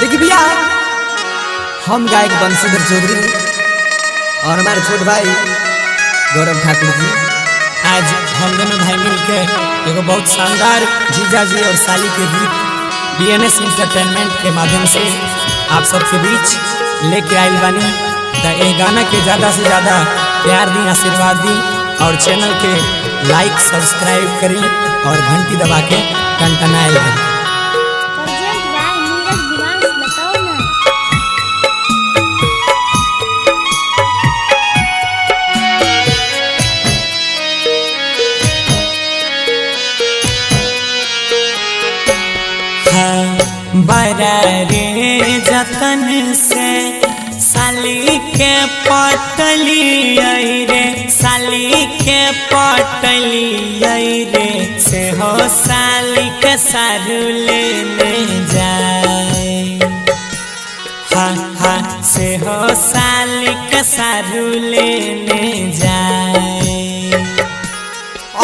देखिए भैया, हम गायक बंशीधर चौधरी और हमारे छोटे भाई गौरव ठाकुर जी आज हम दोनों भाई मिलकर एगो बहुत शानदार जीजा जी और साली के गीत BNS एंटरटेनमेंट के माध्यम से आप सबके बीच लेके आइल बानी। तो ये गाना के ज़्यादा से ज़्यादा प्यार दी, आशीर्वाद दी और चैनल के लाइक सब्सक्राइब करी और घंटी दबा के टनटनाइल करी। बड़ा रे जतन से साली के पटली रे, साली के पटली रे, से हो साली के सारू लेने जाए। हाँ हाँ से हो साली के सारू लेने जाए।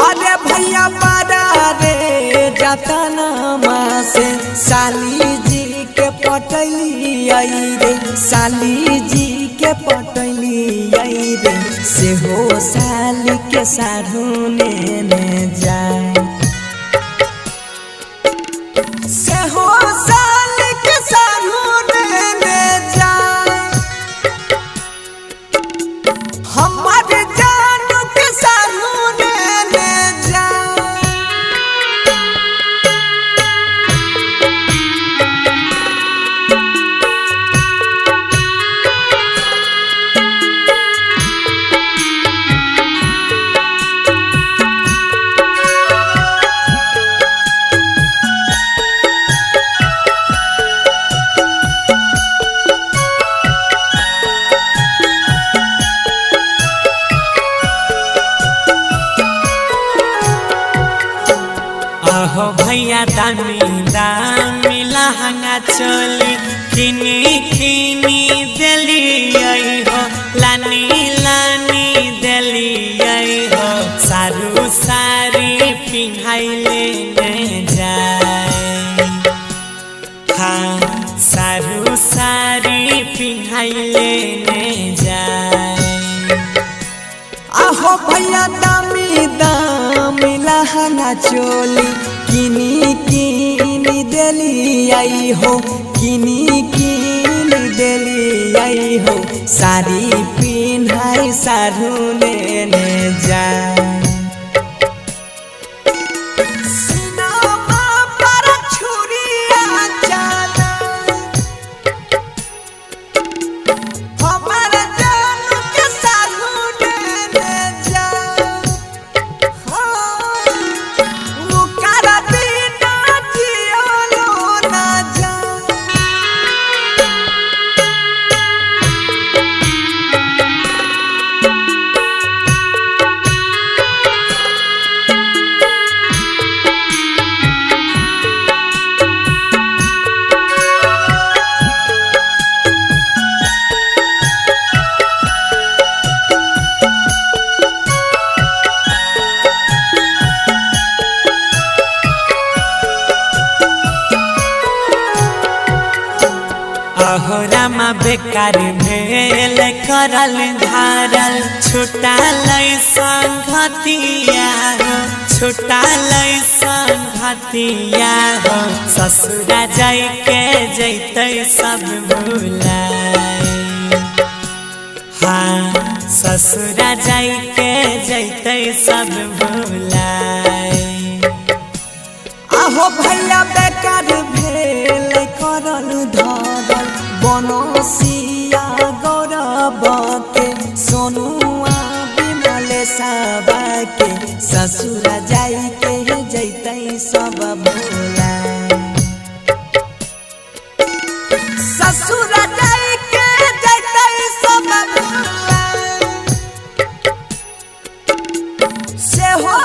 अरे भैया बड़ा रे जतनमा से साली जी के पटली रे, साली जी के पटली रे, से हो साली के सारू लेने जाए। से हो साली के सारू लेने जाए। हमारे जानू के सारू लेने जाए। आहो भैया दामी दामी लहंगा चोली किनी किनी दिली हो, लानी लानी दिली हो, सारू सारी पिन्हाई लेने जाए। हाँ सारू सारी पिन्हाई लेने जाए। आहो भैया दामी दामी लहंगा चोली किनी किनी दिली आई हो, किनी किनी दिली आई हो, सारी पिन्हाई सारू लेने जाए। आहो रामा बेकार भेल करल धारल, छुटा लय संगतिया हो, छुटा लय संगतिया हो, ससुरा जाय के जैते सब भुलाए। हाँ ससुरा जाय के जैते सब भुलाए। आहो भैया बेकार भेल करल धारल, बनसिया गौरव के, सोनुआ बिमल साबा के, ससुरा जाई के जैते सब भुलाए। ससुरा जाई के जैते सब भुलाए। से हो